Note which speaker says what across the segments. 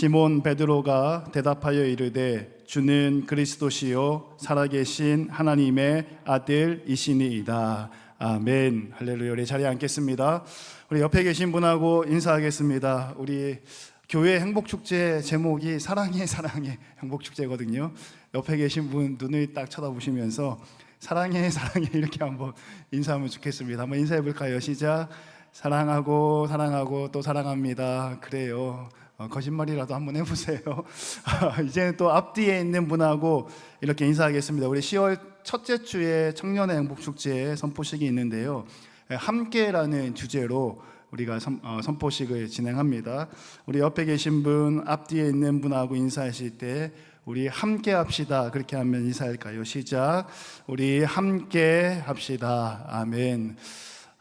Speaker 1: 시몬 베드로가 대답하여 이르되 주는 그리스도시요 살아계신 하나님의 아들이시니이다. 아멘. 할렐루야. 우리 자리에 앉겠습니다. 우리 옆에 계신 분하고 인사하겠습니다. 우리 교회 행복축제 제목이 사랑해 사랑해 행복축제거든요. 옆에 계신 분 눈을 딱 쳐다보시면서 사랑해 사랑해 이렇게 한번 인사하면 좋겠습니다. 한번 인사해 볼까요? 시작. 사랑하고 사랑하고 또 사랑합니다. 그래요. 거짓말이라도 한번 해보세요. 이제는 또 앞뒤에 있는 분하고 이렇게 인사하겠습니다. 우리 10월 첫째 주에 청년의 행복축제 선포식이 있는데요, 함께라는 주제로 우리가 선포식을 진행합니다. 우리 옆에 계신 분, 앞뒤에 있는 분하고 인사하실 때 우리 함께 합시다 그렇게 하면 인사할까요? 시작. 우리 함께 합시다. 아멘.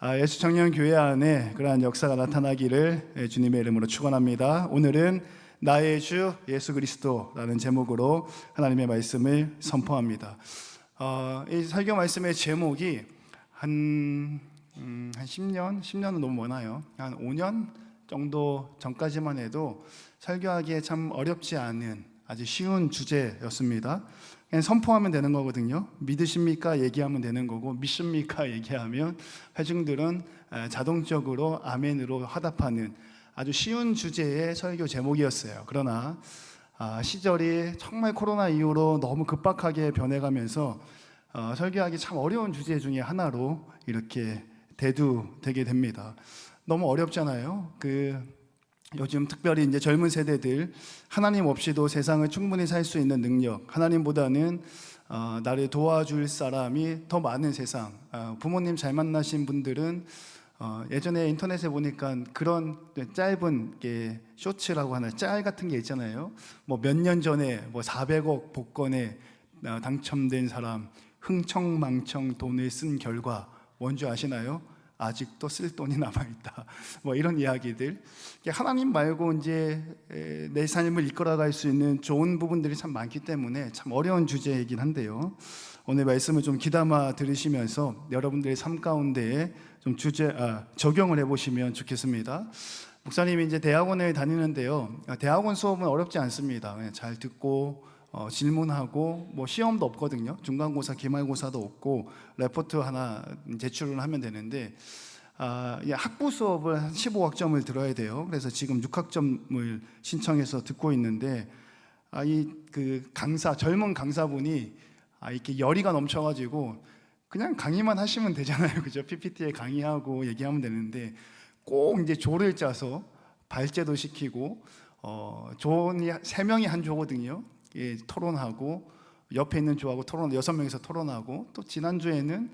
Speaker 1: 예수청년교회 안에 그러한 역사가 나타나기를 주님의 이름으로 축원합니다. 오늘은 나의 주 예수 그리스도라는 제목으로 하나님의 말씀을 선포합니다. 이 설교 말씀의 제목이 한 10년은 너무 많아요. 한 5년 정도 전까지만 해도 설교하기에 참 어렵지 않은 아주 쉬운 주제였습니다. 그냥 선포하면 되는 거거든요. 믿으십니까? 얘기하면 되는 거고, 믿습니까? 얘기하면 회중들은 자동적으로 아멘으로 화답하는 아주 쉬운 주제의 설교 제목이었어요. 그러나 시절이 정말 코로나 이후로 너무 급박하게 변해가면서 설교하기 참 어려운 주제 중에 하나로 이렇게 대두되게 됩니다. 너무 어렵잖아요. 요즘 특별히 이제 젊은 세대들, 하나님 없이도 세상을 충분히 살 수 있는 능력, 하나님보다는 나를 도와줄 사람이 더 많은 세상. 부모님 잘 만나신 분들은 예전에 인터넷에 보니까 그런 짧은 쇼츠라고 하나, 짤 같은 게 있잖아요. 뭐 몇 년 전에 뭐 400억 복권에 당첨된 사람, 흥청망청 돈을 쓴 결과 뭔지 아시나요? 아직도 쓸 돈이 남아있다. 뭐 이런 이야기들. 하나님 말고 이제 내 삶을 이끌어갈 수 있는 좋은 부분들이 참 많기 때문에 참 어려운 주제이긴 한데요, 오늘 말씀을 좀 귀담아 들으시면서 여러분들의 삶 가운데에 좀 적용을 해보시면 좋겠습니다. 목사님이 이제 대학원을 다니는데요, 대학원 수업은 어렵지 않습니다. 그냥 잘 듣고 질문하고 뭐 시험도 없거든요. 중간고사, 기말고사도 없고 레포트 하나 제출을 하면 되는데 학부 수업을 한 15학점을 들어야 돼요. 그래서 지금 6학점을 신청해서 듣고 있는데 젊은 강사분이 이렇게 열의가 넘쳐가지고 그냥 강의만 하시면 되잖아요. 그죠? PPT에 강의하고 얘기하면 되는데 꼭 이제 조를 짜서 발제도 시키고 조원이 3명이 한 조거든요. 토론하고 옆에 있는 조하고 6명이서 토론하고, 또 지난주에는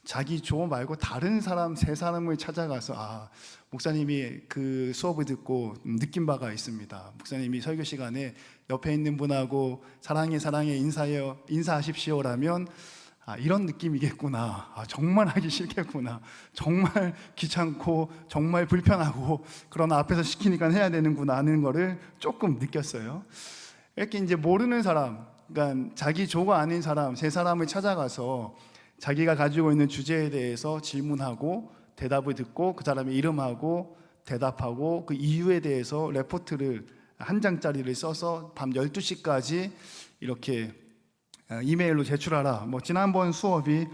Speaker 1: 자기 조 말고 다른 사람 3사람을 찾아가서 목사님이 그 수업을 듣고 느낀 바가 있습니다. 목사님이 설교 시간에 옆에 있는 분하고 사랑해 인사하십시오라면 이런 느낌이겠구나. 정말 하기 싫겠구나. 정말 귀찮고 정말 불편하고, 그러나 앞에서 시키니까 해야 되는구나 하는 거를 조금 느꼈어요. 이렇게 이제 모르는 사람, 그러니까 자기 조가 아닌 사람 3사람을 찾아가서 자기가 가지고 있는 주제에 대해서 질문하고 대답을 듣고 그 사람의 이름하고 대답하고 그 이유에 대해서 레포트를 한 장짜리를 써서 밤 12시까지 이렇게 이메일로 제출하라. 지난번 수업이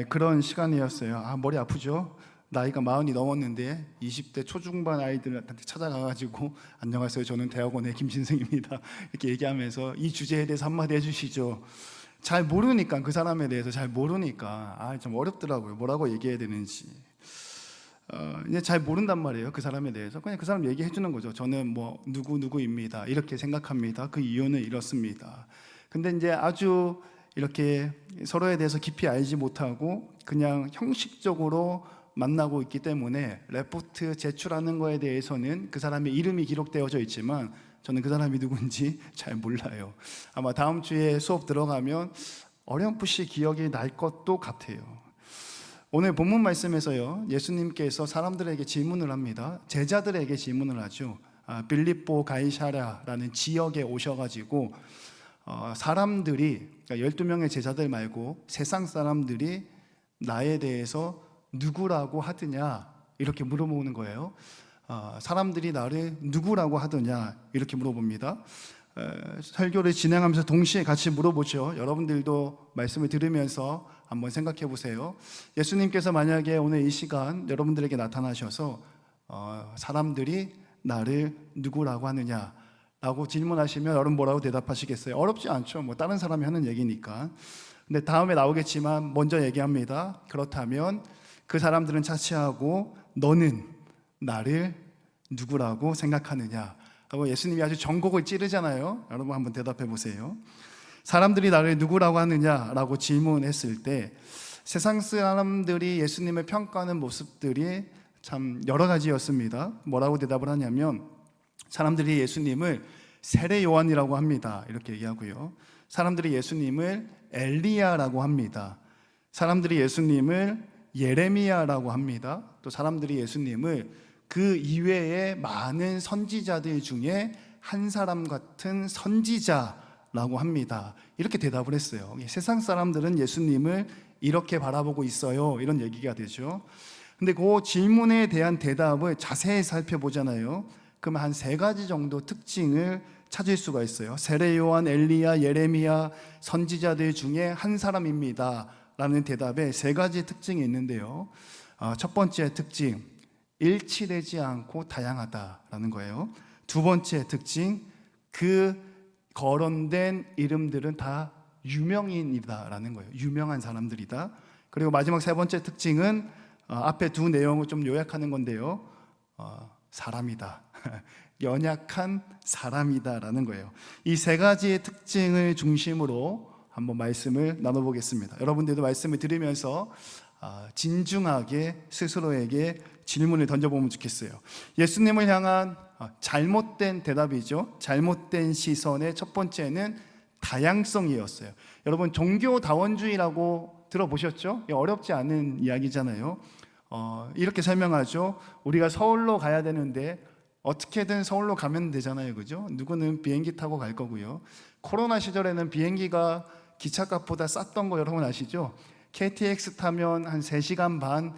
Speaker 1: 그런 시간이었어요. 머리 아프죠? 나이가 40이 넘었는데 20대 초중반 아이들한테 찾아가가지고 안녕하세요, 저는 대학원의 김신승입니다 이렇게 얘기하면서 이 주제에 대해서 한마디 해주시죠. 잘 모르니까, 그 사람에 대해서 잘 모르니까 좀 어렵더라고요. 뭐라고 얘기해야 되는지. 이제 잘 모른단 말이에요, 그 사람에 대해서. 그냥 그 사람 얘기해 주는 거죠. 저는 뭐 누구누구입니다, 이렇게 생각합니다, 그 이유는 이렇습니다. 근데 이제 아주 이렇게 서로에 대해서 깊이 알지 못하고 그냥 형식적으로 만나고 있기 때문에 레포트 제출하는 거에 대해서는 그 사람의 이름이 기록되어져 있지만 저는 그 사람이 누군지 잘 몰라요. 아마 다음 주에 수업 들어가면 어렴풋이 기억이 날 것도 같아요. 오늘 본문 말씀에서요, 예수님께서 사람들에게 질문을 합니다. 제자들에게 질문을 하죠. 빌립보 가이사랴라는 지역에 오셔가지고 사람들이, 그러니까 12명의 제자들 말고 세상 사람들이 나에 대해서 누구라고 하느냐 이렇게 물어보는 거예요. 사람들이 나를 누구라고 하더냐 이렇게 물어봅니다. 설교를 진행하면서 동시에 같이 물어보죠. 여러분들도 말씀을 들으면서 한번 생각해 보세요. 예수님께서 만약에 오늘 이 시간 여러분들에게 나타나셔서 사람들이 나를 누구라고 하느냐 라고 질문하시면 여러분 뭐라고 대답하시겠어요? 어렵지 않죠. 뭐 다른 사람이 하는 얘기니까. 근데 다음에 나오겠지만 먼저 얘기합니다. 그렇다면 그 사람들은 차치하고 너는 나를 누구라고 생각하느냐 하고 예수님이 아주 전곡을 찌르잖아요. 여러분 한번 대답해 보세요. 사람들이 나를 누구라고 하느냐라고 질문했을 때 세상 사람들이 예수님을 평가하는 모습들이 참 여러 가지였습니다. 뭐라고 대답을 하냐면 사람들이 예수님을 세례 요한이라고 합니다. 이렇게 얘기하고요. 사람들이 예수님을 엘리야라고 합니다. 사람들이 예수님을 예레미야라고 합니다. 또 사람들이 예수님을 그 이외의 많은 선지자들 중에 한 사람 같은 선지자라고 합니다. 이렇게 대답을 했어요. 세상 사람들은 예수님을 이렇게 바라보고 있어요. 이런 얘기가 되죠. 근데 그 질문에 대한 대답을 자세히 살펴보잖아요. 그러면 한 3가지 정도 특징을 찾을 수가 있어요. 세례 요한, 엘리야, 예레미야 선지자들 중에 한 사람입니다 라는 대답에 3가지 특징이 있는데요. 첫 번째 특징, 일치되지 않고 다양하다라는 거예요. 두 번째 특징, 그 거론된 이름들은 다 유명인이다라는 거예요. 유명한 사람들이다. 그리고 마지막 3번째 특징은 앞에 두 내용을 좀 요약하는 건데요. 사람이다. 연약한 사람이다라는 거예요. 이 3가지의 특징을 중심으로 한번 말씀을 나눠보겠습니다. 여러분들도 말씀을 들으면서 진중하게 스스로에게 질문을 던져보면 좋겠어요. 예수님을 향한 잘못된 대답이죠. 잘못된 시선의 첫 번째는 다양성이었어요. 여러분 종교다원주의라고 들어보셨죠? 어렵지 않은 이야기잖아요. 이렇게 설명하죠. 우리가 서울로 가야 되는데 어떻게든 서울로 가면 되잖아요, 그죠? 누구는 비행기 타고 갈 거고요. 코로나 시절에는 비행기가 기차값보다 쌌던 거 여러분 아시죠? KTX 타면 한 3시간 반,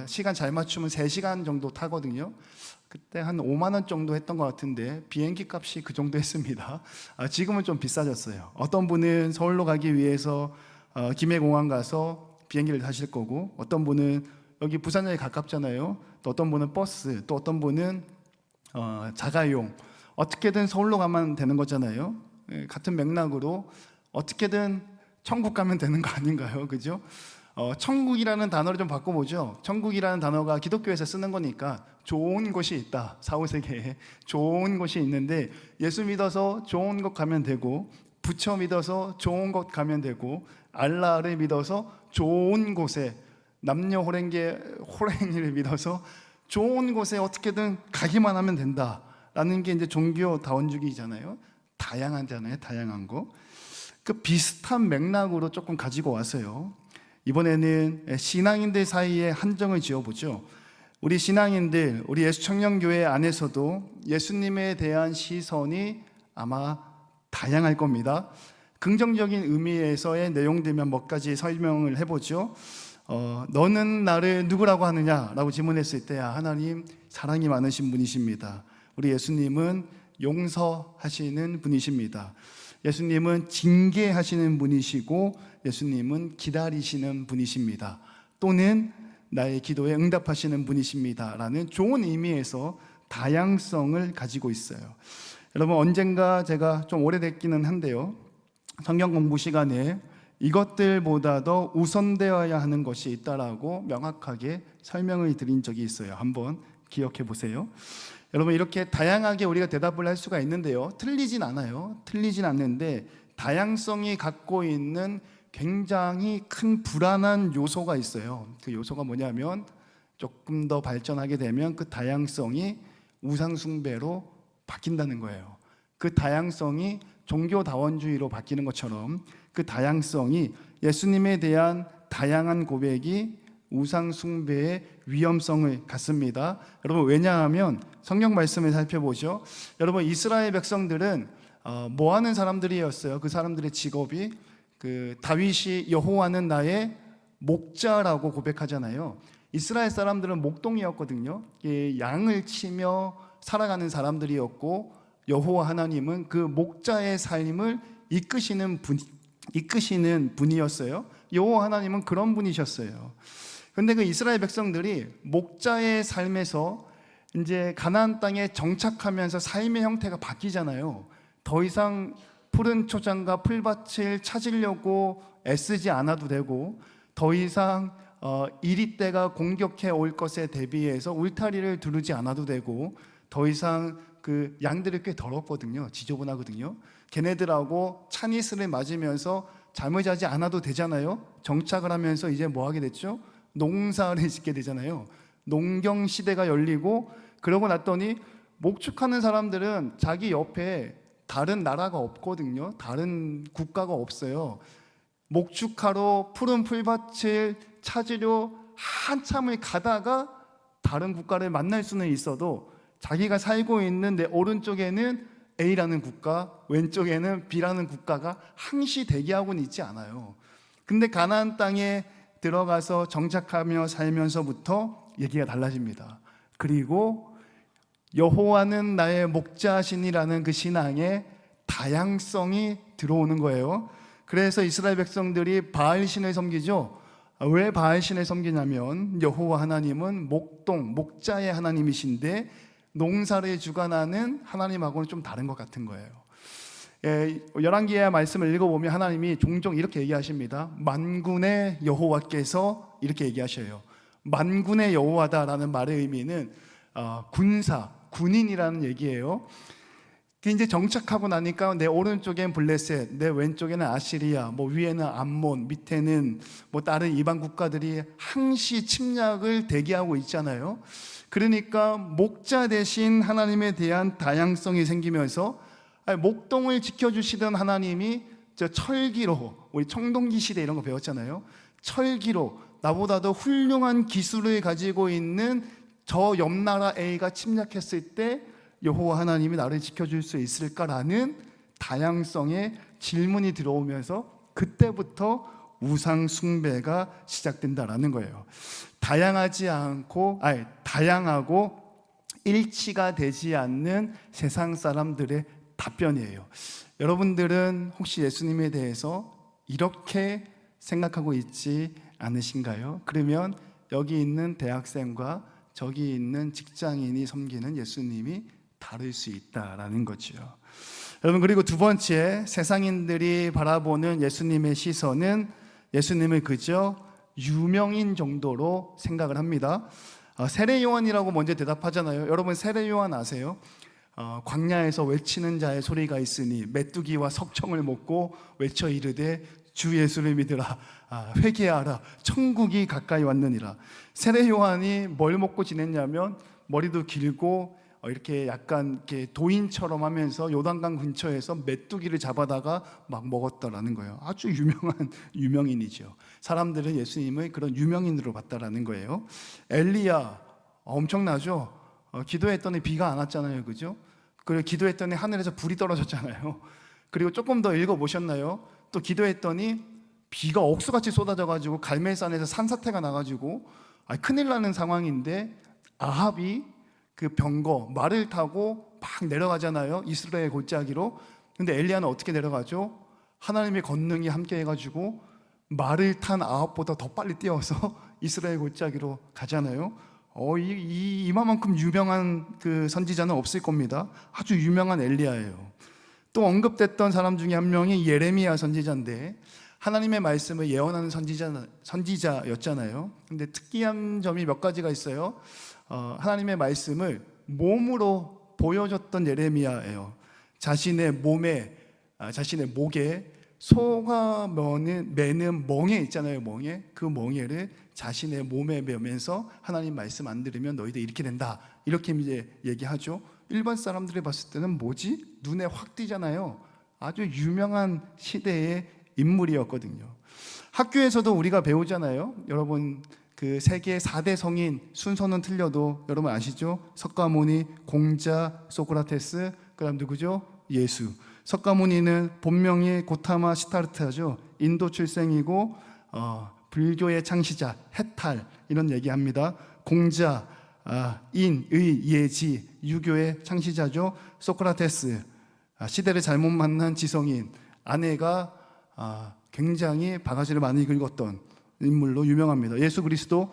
Speaker 1: 시간 잘 맞추면 3시간 정도 타거든요. 그때 한 5만 원 정도 했던 것 같은데 비행기 값이 그 정도 했습니다. 지금은 좀 비싸졌어요. 어떤 분은 서울로 가기 위해서 김해공항 가서 비행기를 타실 거고, 어떤 분은 여기 부산역에 가깝잖아요. 또 어떤 분은 버스, 또 어떤 분은 자가용, 어떻게든 서울로 가면 되는 거잖아요. 같은 맥락으로 어떻게든 천국 가면 되는 거 아닌가요? 그죠? 천국이라는 단어를 좀 바꿔보죠. 천국이라는 단어가 기독교에서 쓰는 거니까 좋은 곳이 있다. 사후세계에 좋은 곳이 있는데 예수 믿어서 좋은 곳 가면 되고, 부처 믿어서 좋은 곳 가면 되고, 알라를 믿어서 좋은 곳에, 남녀 호랭이를 믿어서 좋은 곳에 어떻게든 가기만 하면 된다라는 게 이제 종교다원주의잖아요. 다양하잖아요. 다양한 거. 그 비슷한 맥락으로 조금 가지고 와서요. 이번에는 신앙인들 사이에 한정을 지어보죠. 우리 신앙인들, 우리 예수청년교회 안에서도 예수님에 대한 시선이 아마 다양할 겁니다. 긍정적인 의미에서의 내용들만 몇 가지 설명을 해보죠. 너는 나를 누구라고 하느냐라고 질문했을 때 하나님 사랑이 많으신 분이십니다. 우리 예수님은 용서하시는 분이십니다. 예수님은 징계하시는 분이시고 예수님은 기다리시는 분이십니다. 또는 나의 기도에 응답하시는 분이십니다 라는 좋은 의미에서 다양성을 가지고 있어요. 여러분 언젠가 제가 좀 오래됐기는 한데요, 성경 공부 시간에 이것들보다 더 우선되어야 하는 것이 있다라고 명확하게 설명을 드린 적이 있어요. 한번 기억해 보세요. 여러분 이렇게 다양하게 우리가 대답을 할 수가 있는데요, 틀리진 않아요. 틀리진 않는데 다양성이 갖고 있는 굉장히 큰 불안한 요소가 있어요. 그 요소가 뭐냐면 조금 더 발전하게 되면 그 다양성이 우상숭배로 바뀐다는 거예요. 그 다양성이 종교다원주의로 바뀌는 것처럼 그 다양성이 예수님에 대한 다양한 고백이 우상숭배의 위험성을 갖습니다. 여러분 왜냐하면 성경 말씀을 살펴보죠. 여러분 이스라엘 백성들은 뭐 하는 사람들이었어요? 그 사람들의 직업이 그 다윗이 여호와는 나의 목자라고 고백하잖아요. 이스라엘 사람들은 목동이었거든요. 양을 치며 살아가는 사람들이었고, 여호와 하나님은 그 목자의 삶을 이끄시는 분이었어요. 여호와 하나님은 그런 분이셨어요. 그런데 그 이스라엘 백성들이 목자의 삶에서 이제 가나안 땅에 정착하면서 삶의 형태가 바뀌잖아요. 더 이상 푸른 초장과 풀밭을 찾으려고 애쓰지 않아도 되고, 더 이상 이리떼가 공격해 올 것에 대비해서 울타리를 두르지 않아도 되고, 더 이상 그 양들이 꽤 더럽거든요. 지저분하거든요. 걔네들하고 차니스를 맞으면서 잠을 자지 않아도 되잖아요. 정착을 하면서 이제 뭐 하게 됐죠? 농사를 짓게 되잖아요. 농경 시대가 열리고, 그러고 났더니 목축하는 사람들은 자기 옆에 다른 나라가 없거든요. 다른 국가가 없어요. 목축하러 푸른 풀밭을 찾으려 한참을 가다가 다른 국가를 만날 수는 있어도 자기가 살고 있는 내 오른쪽에는 A라는 국가, 왼쪽에는 B라는 국가가 항시 대기하고는 있지 않아요. 근데 가나안 땅에 들어가서 정착하며 살면서부터 얘기가 달라집니다. 그리고 여호와는 나의 목자시니라는 그 신앙에 다양성이 들어오는 거예요. 그래서 이스라엘 백성들이 바알신을 섬기죠. 왜 바알신을 섬기냐면 여호와 하나님은 목자의 하나님이신데 농사를 주관하는 하나님하고는 좀 다른 것 같은 거예요. 열왕기의 말씀을 읽어보면 하나님이 종종 이렇게 얘기하십니다. 만군의 여호와께서 이렇게 얘기하셔요. 만군의 여호와다라는 말의 의미는 군인이라는 얘기예요. 이제 정착하고 나니까 내 오른쪽엔 블레셋, 내 왼쪽에는 아시리아, 뭐 위에는 암몬, 밑에는 뭐 다른 이방 국가들이 항시 침략을 대기하고 있잖아요. 그러니까 목자 대신 하나님에 대한 다양성이 생기면서 목동을 지켜주시던 하나님이 저 철기로, 우리 청동기 시대 이런 거 배웠잖아요. 철기로 나보다도 훌륭한 기술을 가지고 있는 저 옆나라 A가 침략했을 때 여호와 하나님이 나를 지켜줄 수 있을까라는 다양성의 질문이 들어오면서 그때부터 우상 숭배가 시작된다라는 거예요. 다양하고 일치가 되지 않는 세상 사람들의 답변이에요. 여러분들은 혹시 예수님에 대해서 이렇게 생각하고 있지 않으신가요? 그러면 여기 있는 대학생과 저기 있는 직장인이 섬기는 예수님이 다를 수 있다라는 거죠. 여러분, 그리고 두 번째, 세상인들이 바라보는 예수님의 시선은 예수님을 그저 유명인 정도로 생각을 합니다. 세례 요한이라고 먼저 대답하잖아요. 여러분, 세례 요한 아세요? 광야에서 외치는 자의 소리가 있으니 메뚜기와 석청을 먹고 외쳐 이르되 주 예수를 믿으라, 회개하라, 천국이 가까이 왔느니라. 세례 요한이 뭘 먹고 지냈냐면 머리도 길고 이렇게 약간 이렇게 도인처럼 하면서 요단강 근처에서 메뚜기를 잡아다가 막 먹었다라는 거예요. 아주 유명한 유명인이죠. 사람들은 예수님을 그런 유명인으로 봤다라는 거예요. 엘리야 엄청나죠. 기도했더니 비가 안 왔잖아요, 그죠? 그리고 기도했더니 하늘에서 불이 떨어졌잖아요. 그리고 조금 더 읽어보셨나요? 또 기도했더니 비가 억수같이 쏟아져가지고 갈멜산에서 산사태가 나가지고 큰일 나는 상황인데 아합이 그 병거 말을 타고 막 내려가잖아요, 이스라엘 골짜기로. 근데 엘리야는 어떻게 내려가죠? 하나님의 권능이 함께 해가지고 말을 탄 아합보다 더 빨리 뛰어서 이스라엘 골짜기로 가잖아요. 이만큼 유명한 그 선지자는 없을 겁니다. 아주 유명한 엘리야예요. 또 언급됐던 사람 중에 한 명이 예레미야 선지자인데 하나님의 말씀을 예언하는 선지자였잖아요. 근데 특이한 점이 몇 가지가 있어요. 하나님의 말씀을 몸으로 보여줬던 예레미야예요. 자신의 목에 소가 매는 멍에 있잖아요. 그 멍에를 자신의 몸에 매면서 하나님 말씀 안 들으면 너희들 이렇게 된다, 이렇게 이제 얘기하죠. 일반 사람들이 봤을 때는 뭐지? 눈에 확 띄잖아요. 아주 유명한 시대의 인물이었거든요. 학교에서도 우리가 배우잖아요. 여러분, 그 세계 4대 성인 순서는 틀려도 여러분 아시죠? 석가모니, 공자, 소크라테스, 그 다음 누구죠? 예수. 석가모니는 본명이 고타마 시타르타죠. 인도 출생이고 불교의 창시자 해탈 이런 얘기합니다. 공자, 인, 의, 예지, 유교의 창시자죠. 소크라테스, 시대를 잘못 만난 지성인, 아내가 굉장히 바가지를 많이 긁었던 인물로 유명합니다. 예수 그리스도,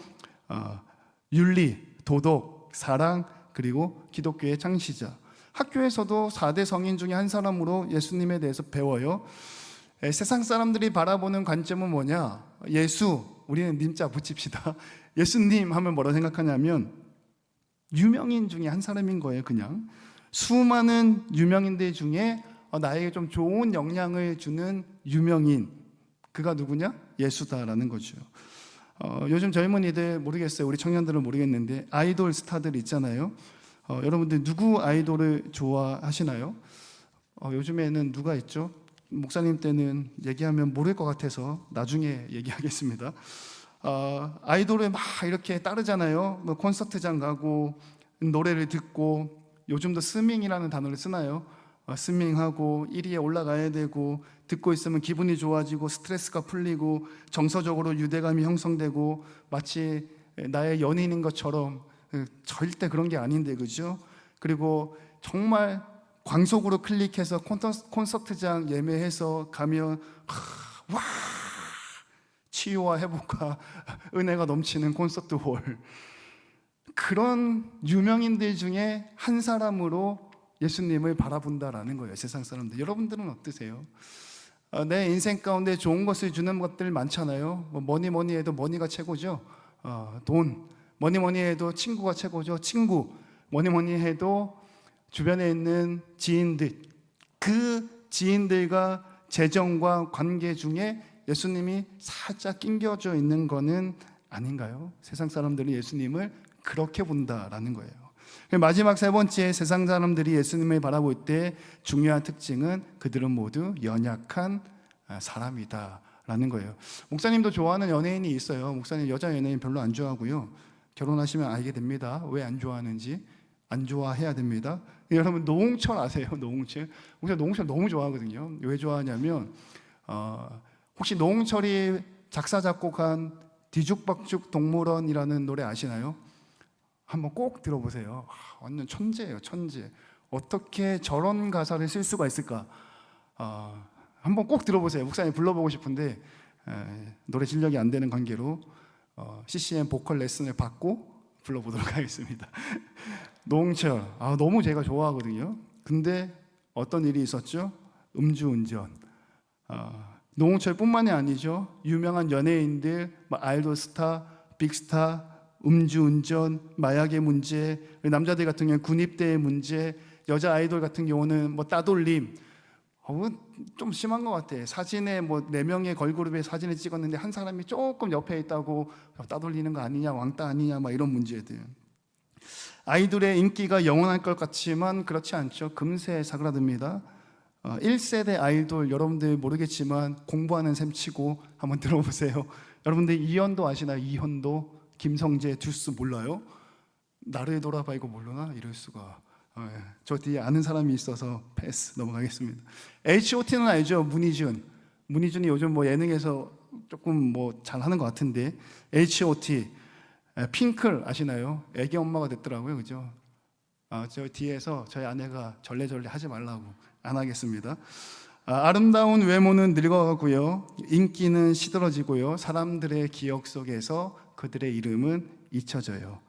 Speaker 1: 윤리, 도덕, 사랑, 그리고 기독교의 창시자. 학교에서도 4대 성인 중에 한 사람으로 예수님에 대해서 배워요. 세상 사람들이 바라보는 관점은 뭐냐? 예수, 우리는 님자 붙입시다. 예수님 하면 뭐라 생각하냐면 유명인 중에 한 사람인 거예요. 그냥 수많은 유명인들 중에 나에게 좀 좋은 영향을 주는 유명인, 그가 누구냐? 예수다라는 거죠. 요즘 젊은이들 모르겠어요. 우리 청년들은 모르겠는데 아이돌 스타들 있잖아요. 여러분들 누구 아이돌을 좋아하시나요? 요즘에는 누가 있죠? 목사님 때는 얘기하면 모를 것 같아서 나중에 얘기하겠습니다. 아이돌을 막 이렇게 따르잖아요. 뭐 콘서트장 가고 노래를 듣고, 요즘도 스밍이라는 단어를 쓰나요? 스밍하고 1위에 올라가야 되고, 듣고 있으면 기분이 좋아지고 스트레스가 풀리고 정서적으로 유대감이 형성되고 마치 나의 연인인 것처럼. 절대 그런 게 아닌데, 그죠? 그리고 정말 광속으로 클릭해서 콘서트장 예매해서 가면 와, 치유와 회복과 은혜가 넘치는 콘서트 홀, 그런 유명인들 중에 한 사람으로 예수님을 바라본다라는 거예요. 세상 사람들. 여러분들은 어떠세요? 내 인생 가운데 좋은 것을 주는 것들 많잖아요. 뭐니 해도 머니가 최고죠. 돈, 뭐니 해도 친구가 최고죠. 친구, 뭐니 해도 주변에 있는 지인들, 그 지인들과 재정과 관계 중에 예수님이 살짝 낑겨져 있는 거는 아닌가요? 세상 사람들이 예수님을 그렇게 본다라는 거예요. 마지막 세 번째, 세상 사람들이 예수님을 바라볼 때 중요한 특징은 그들은 모두 연약한 사람이다라는 거예요. 목사님도 좋아하는 연예인이 있어요. 목사님 여자 연예인 별로 안 좋아하고요. 결혼하시면 알게 됩니다. 왜 안 좋아하는지. 안 좋아해야 됩니다. 여러분 노홍철 아세요? 노홍철. 목사님 노홍철 너무 좋아하거든요. 왜 좋아하냐면 혹시 노홍철이 작사 작곡한 뒤죽박죽 동물원이라는 노래 아시나요? 한번 꼭 들어보세요. 완전 천재예요, 천재. 어떻게 저런 가사를 쓸 수가 있을까? 한번 꼭 들어보세요. 목사님 불러보고 싶은데 노래 실력이 안 되는 관계로 CCM 보컬 레슨을 받고 불러보도록 하겠습니다. 노홍철, 너무 제가 좋아하거든요. 근데 어떤 일이 있었죠? 음주운전. 노홍철뿐만이 아니죠. 유명한 연예인들, 아이돌 스타, 빅스타, 음주운전, 마약의 문제, 남자들 같은 경우는 군입대의 문제, 여자 아이돌 같은 경우는 따돌림. 좀 심한 것 같아. 사진에 4명의 걸그룹의 사진을 찍었는데 한 사람이 조금 옆에 있다고 따돌리는 거 아니냐, 왕따 아니냐, 이런 문제들. 아이돌의 인기가 영원할 것 같지만 그렇지 않죠. 금세 사그라듭니다. 1세대 아이돌 여러분들 모르겠지만 공부하는 셈 치고 한번 들어보세요. 여러분들 이현도 아시나요? 이현도, 김성재, 듀스 몰라요? 나를 돌아봐 이거 모르나? 이럴 수가. 저 뒤에 아는 사람이 있어서 패스 넘어가겠습니다. H.O.T는 알죠? 문희준이 요즘 예능에서 조금 잘하는 것 같은데. H.O.T. 핑클 아시나요? 애기 엄마가 됐더라고요, 그죠? 저 뒤에서 저희 아내가 절레절레 하지 말라고. 안 하겠습니다. 아름다운 외모는 늙어가고요, 인기는 시들어지고요, 사람들의 기억 속에서 그들의 이름은 잊혀져요.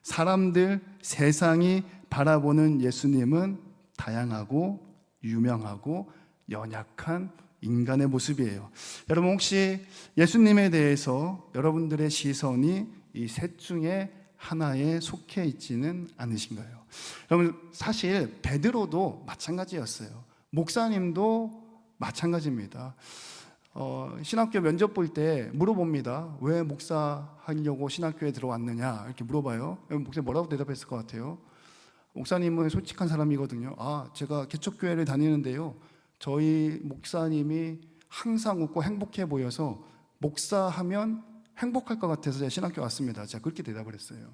Speaker 1: 사람들, 세상이 바라보는 예수님은 다양하고 유명하고 연약한 인간의 모습이에요. 여러분 혹시 예수님에 대해서 여러분들의 시선이 이 셋 중에 하나에 속해 있지는 않으신가요? 여러분 사실 베드로도 마찬가지였어요. 목사님도 마찬가지입니다. 신학교 면접 볼 때 물어봅니다. 왜 목사 하려고 신학교에 들어왔느냐 이렇게 물어봐요. 목사님 뭐라고 대답했을 것 같아요? 목사님은 솔직한 사람이거든요. 제가 개척교회를 다니는데요, 저희 목사님이 항상 웃고 행복해 보여서 목사하면 행복할 것 같아서 제가 신학교 왔습니다. 제가 그렇게 대답을 했어요.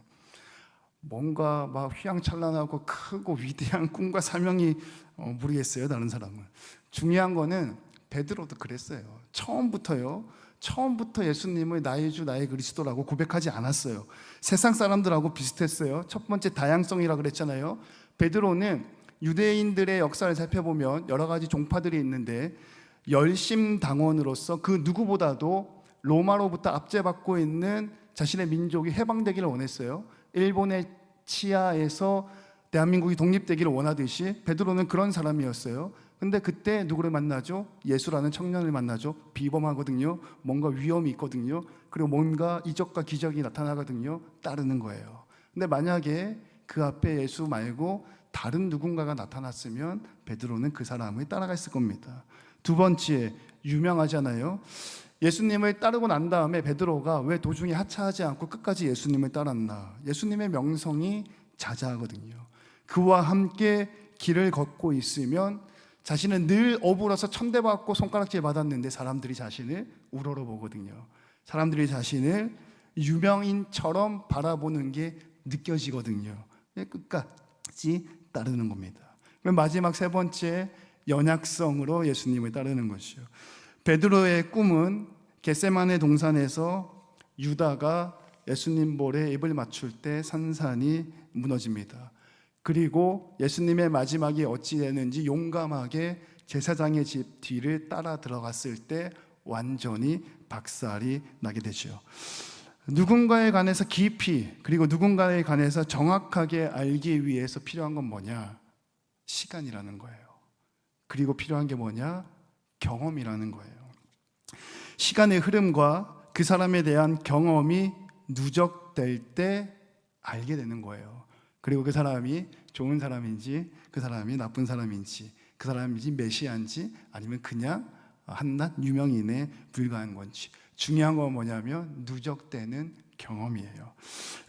Speaker 1: 뭔가 휘황찬란하고 크고 위대한 꿈과 사명이 모르겠어요, 다른 사람은. 중요한 거는 베드로도 그랬어요. 처음부터요. 처음부터 예수님을 나의 주 나의 그리스도라고 고백하지 않았어요. 세상 사람들하고 비슷했어요. 첫 번째 다양성이라고 그랬잖아요. 베드로는 유대인들의 역사를 살펴보면 여러 가지 종파들이 있는데 열심당원으로서 그 누구보다도 로마로부터 압제받고 있는 자신의 민족이 해방되기를 원했어요. 일본의 치하에서 대한민국이 독립되기를 원하듯이 베드로는 그런 사람이었어요. 근데 그때 누구를 만나죠? 예수라는 청년을 만나죠. 비범하거든요. 뭔가 위험이 있거든요. 그리고 뭔가 이적과 기적이 나타나거든요. 따르는 거예요. 근데 만약에 그 앞에 예수 말고 다른 누군가가 나타났으면 베드로는 그 사람을 따라갔을 겁니다. 두 번째, 유명하잖아요. 예수님을 따르고 난 다음에 베드로가 왜 도중에 하차하지 않고 끝까지 예수님을 따랐나? 예수님의 명성이 자자하거든요. 그와 함께 길을 걷고 있으면 자신은 늘 어불어서 천대받고 손가락질 받았는데 사람들이 자신을 우러러 보거든요. 사람들이 자신을 유명인처럼 바라보는 게 느껴지거든요. 끝까지 따르는 겁니다. 그럼 마지막 세 번째, 연약성으로 예수님을 따르는 것이죠. 베드로의 꿈은 겟세마네 동산에서 유다가 예수님 볼에 입을 맞출 때 산산이 무너집니다. 그리고 예수님의 마지막이 어찌 되는지 용감하게 제사장의 집 뒤를 따라 들어갔을 때 완전히 박살이 나게 되죠. 누군가에 관해서 깊이 그리고 누군가에 관해서 정확하게 알기 위해서 필요한 건 뭐냐? 시간이라는 거예요. 그리고 필요한 게 뭐냐? 경험이라는 거예요. 시간의 흐름과 그 사람에 대한 경험이 누적될 때 알게 되는 거예요. 그리고 그 사람이 좋은 사람인지 그 사람이 나쁜 사람인지 그 사람인지 메시아인지 아니면 그냥 한낱 유명인에 불과한 건지 중요한 건 뭐냐면 누적되는 경험이에요.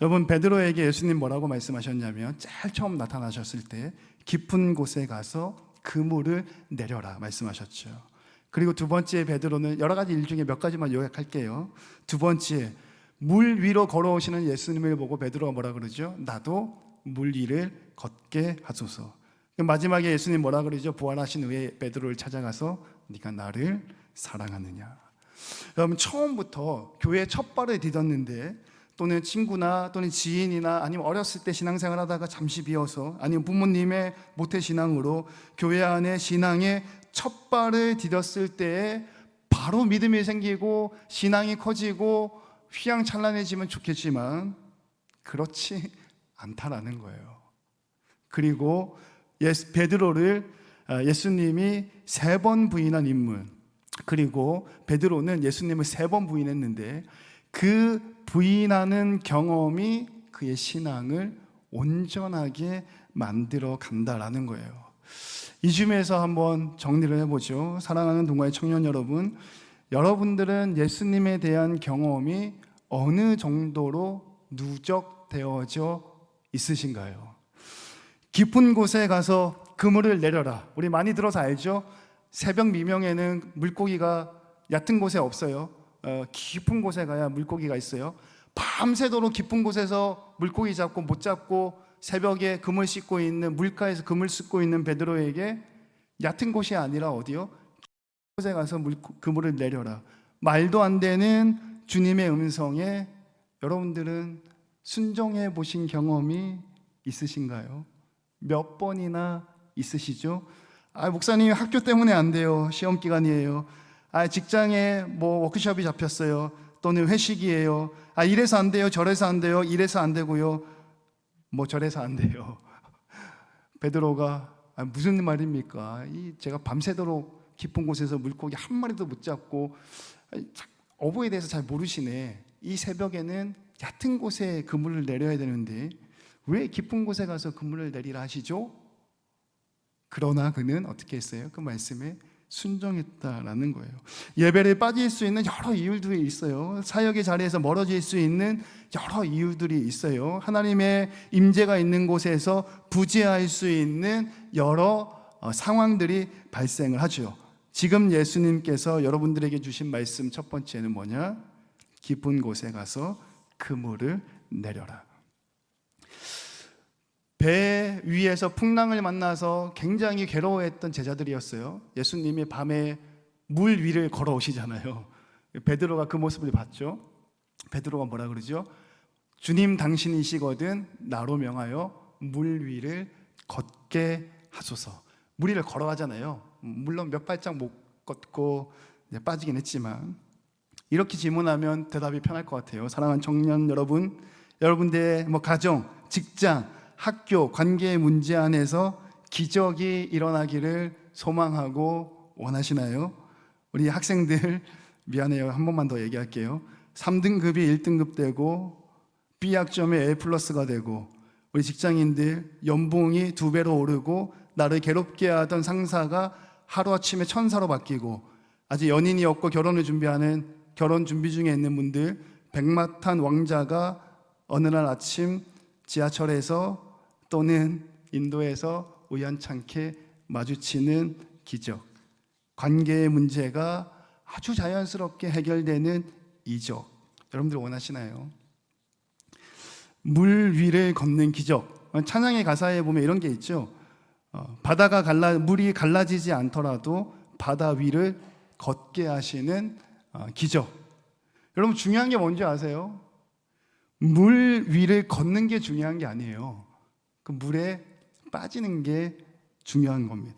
Speaker 1: 여러분 베드로에게 예수님 뭐라고 말씀하셨냐면 제일 처음 나타나셨을 때 깊은 곳에 가서 그물을 내려라 말씀하셨죠. 그리고 두 번째 베드로는 여러 가지 일 중에 몇 가지만 요약할게요. 두 번째 물 위로 걸어오시는 예수님을 보고 베드로가 뭐라 그러죠? 나도 물 위를 걷게 하소서. 마지막에 예수님 뭐라 그러죠? 부활하신 후에 베드로를 찾아가서 네가 나를 사랑하느냐. 여러분 처음부터 교회 첫 발을 디뎠는데 또는 친구나 또는 지인이나 아니면 어렸을 때 신앙생활 하다가 잠시 비어서 아니면 부모님의 모태신앙으로 교회 안에 신앙의 첫 발을 디뎠을 때에 바로 믿음이 생기고 신앙이 커지고 휘황찬란해지면 좋겠지만 그렇지 않다라는 거예요. 그리고 베드로를 예수님이 3번 부인한 인물, 그리고 베드로는 예수님을 3번 부인했는데 그 부인하는 경험이 그의 신앙을 온전하게 만들어 간다라는 거예요. 이 중에서 한번 정리를 해보죠. 사랑하는 동아의 청년 여러분, 여러분들은 예수님에 대한 경험이 어느 정도로 누적되어져 있으신가요? 깊은 곳에 가서 그물을 내려라. 우리 많이 들어서 알죠? 새벽 미명에는 물고기가 얕은 곳에 없어요. 깊은 곳에 가야 물고기가 있어요. 밤새도록 깊은 곳에서 물고기 잡고 못 잡고 새벽에 그물 씻고 있는 물가에서 그물 씻고 있는 베드로에게 얕은 곳이 아니라 어디요? 깊은 곳에 가서 그물을 내려라. 말도 안 되는 주님의 음성에 여러분들은 순종해 보신 경험이 있으신가요? 몇 번이나 있으시죠? 목사님 학교 때문에 안 돼요. 시험 기간이에요. 직장에 뭐 워크숍이 잡혔어요. 또는 회식이에요. 이래서 안 돼요. 저래서 안 돼요. 이래서 안 되고요. 뭐 저래서 안 돼요. 베드로가 무슨 말입니까? 제가 밤새도록 깊은 곳에서 물고기 한 마리도 못 잡고 어부에 대해서 잘 모르시네. 이 새벽에는 얕은 곳에 그물을 내려야 되는데 왜 깊은 곳에 가서 그물을 내리라 하시죠? 그러나 그는 어떻게 했어요? 그 말씀에 순종했다라는 거예요. 예배를 빠질 수 있는 여러 이유들이 있어요. 사역의 자리에서 멀어질 수 있는 여러 이유들이 있어요. 하나님의 임재가 있는 곳에서 부재할 수 있는 여러 상황들이 발생을 하죠. 지금 예수님께서 여러분들에게 주신 말씀 첫 번째는 뭐냐? 깊은 곳에 가서 그물을 내려라. 배 위에서 풍랑을 만나서 굉장히 괴로워했던 제자들이었어요. 예수님이 밤에 물 위를 걸어오시잖아요. 베드로가 그 모습을 봤죠. 베드로가 뭐라 그러죠? 주님 당신이시거든 나로 명하여 물 위를 걷게 하소서. 물 위를 걸어가잖아요. 물론 몇 발짝 못 걷고 빠지긴 했지만, 이렇게 질문하면 대답이 편할 것 같아요. 사랑하는 청년 여러분, 여러분들의 가정, 직장, 학교, 관계의 문제 안에서 기적이 일어나기를 소망하고 원하시나요? 우리 학생들 미안해요. 한 번만 더 얘기할게요. 3등급이 1등급 되고 B학점에 A 플러스가 되고, 우리 직장인들 연봉이 2배로 오르고, 나를 괴롭게 하던 상사가 하루아침에 천사로 바뀌고, 아직 연인이 없고 결혼을 준비하는, 결혼 준비 중에 있는 분들, 백마탄 왕자가 어느 날 아침 지하철에서 또는 인도에서 우연찮게 마주치는 기적, 관계의 문제가 아주 자연스럽게 해결되는 이적, 여러분들 원하시나요? 물 위를 걷는 기적. 찬양의 가사에 보면 이런 게 있죠. 물이 갈라지지 않더라도 바다 위를 걷게 하시는 기적. 여러분, 중요한 게 뭔지 아세요? 물 위를 걷는 게 중요한 게 아니에요. 그 물에 빠지는 게 중요한 겁니다.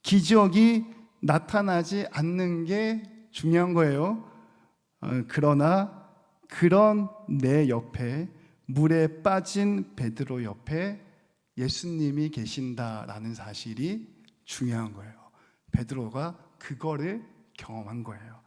Speaker 1: 기적이 나타나지 않는 게 중요한 거예요. 그러나 그런 내 옆에, 물에 빠진 베드로 옆에 예수님이 계신다라는 사실이 중요한 거예요. 베드로가 그거를 경험한 거예요.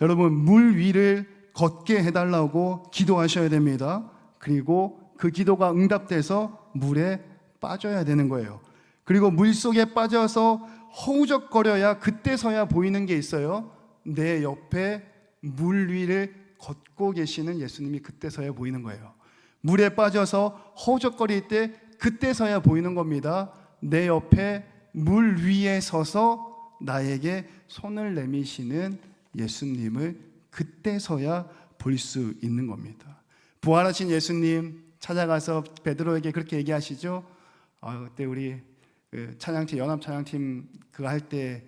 Speaker 1: 여러분, 물 위를 걷게 해달라고 기도하셔야 됩니다. 그리고 그 기도가 응답돼서 물에 빠져야 되는 거예요. 그리고 물 속에 빠져서 허우적거려야 그때서야 보이는 게 있어요. 내 옆에 물 위를 걷고 계시는 예수님이 그때서야 보이는 거예요. 물에 빠져서 허우적거릴 때 그때서야 보이는 겁니다. 내 옆에 물 위에 서서 나에게 손을 내미시는 예수님을 그때서야 볼 수 있는 겁니다. 부활하신 예수님 찾아가서 베드로에게 그렇게 얘기하시죠. 그때 우리 찬양팀, 연합 찬양팀 그거 할 때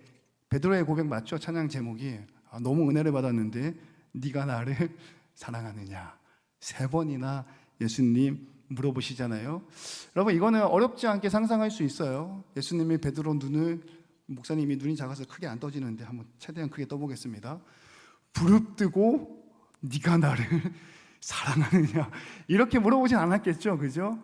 Speaker 1: 베드로의 고백 맞죠? 찬양 제목이 너무 은혜를 받았는데 네가 나를 사랑하느냐, 3번이나 예수님 물어보시잖아요. 여러분, 이거는 어렵지 않게 상상할 수 있어요. 예수님이 베드로 눈을, 목사님이 눈이 작아서 크게 안 떠지는데 한번 최대한 크게 떠보겠습니다. 부릅뜨고 네가 나를 사랑하느냐, 이렇게 물어보진 않았겠죠, 그죠?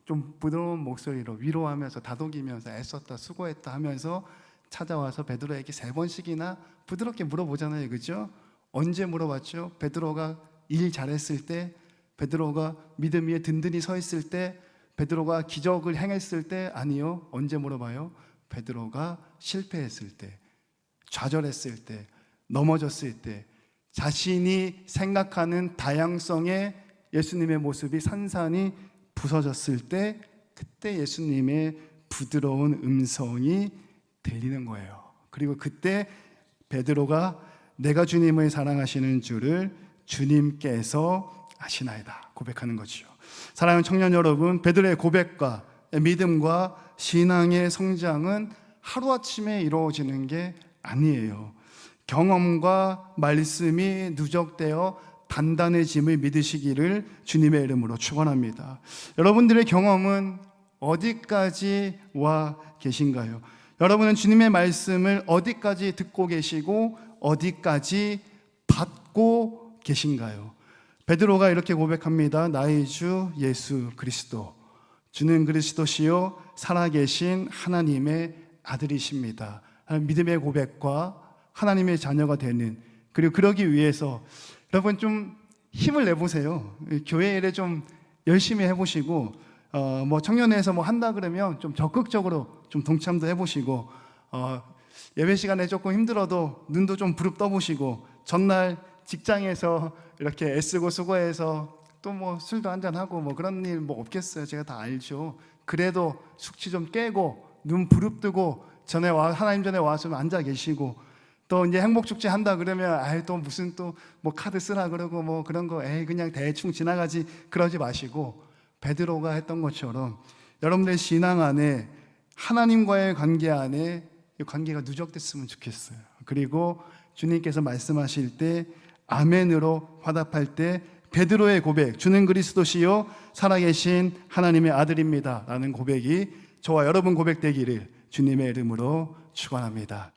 Speaker 1: 좀 부드러운 목소리로 위로하면서 다독이면서 애썼다, 수고했다 하면서 찾아와서 베드로에게 3번씩이나 부드럽게 물어보잖아요, 그죠? 언제 물어봤죠? 베드로가 일 잘했을 때, 베드로가 믿음 위에 든든히 서 있을 때, 베드로가 기적을 행했을 때? 아니요. 언제 물어봐요? 베드로가 실패했을 때, 좌절했을 때, 넘어졌을 때, 자신이 생각하는 다양성의 예수님의 모습이 산산이 부서졌을 때, 그때 예수님의 부드러운 음성이 들리는 거예요. 그리고 그때 베드로가 내가 주님을 사랑하시는 줄을 주님께서 아시나이다 고백하는 거죠. 사랑하는 청년 여러분, 베드로의 고백과 믿음과 신앙의 성장은 하루아침에 이루어지는 게 아니에요. 경험과 말씀이 누적되어 단단해짐을 믿으시기를 주님의 이름으로 축원합니다. 여러분들의 경험은 어디까지 와 계신가요? 여러분은 주님의 말씀을 어디까지 듣고 계시고 어디까지 받고 계신가요? 베드로가 이렇게 고백합니다. 나의 주 예수 그리스도, 주는 그리스도시요 살아계신 하나님의 아들이십니다. 믿음의 고백과 하나님의 자녀가 되는, 그리고 그러기 위해서 여러분 좀 힘을 내보세요. 교회 일에 좀 열심히 해보시고, 청년회에서 한다 그러면 좀 적극적으로 좀 동참도 해보시고, 예배 시간에 조금 힘들어도 눈도 좀 부릅 떠보시고, 전날 직장에서 이렇게 애쓰고 수고해서 또 술도 한잔하고 그런 일 없겠어요. 제가 다 알죠. 그래도 숙취 좀 깨고 눈 부릅뜨고 하나님 전에 와서 좀 앉아 계시고, 또 이제 행복축제 한다 그러면 또 무슨 또 카드 쓰라 그러고 그런 거 그냥 대충 지나가지 그러지 마시고, 베드로가 했던 것처럼 여러분들의 신앙 안에, 하나님과의 관계 안에 이 관계가 누적됐으면 좋겠어요. 그리고 주님께서 말씀하실 때 아멘으로 화답할 때 베드로의 고백, 주는 그리스도시요 살아계신 하나님의 아들입니다 라는 고백이 저와 여러분 고백되기를 주님의 이름으로 축원합니다.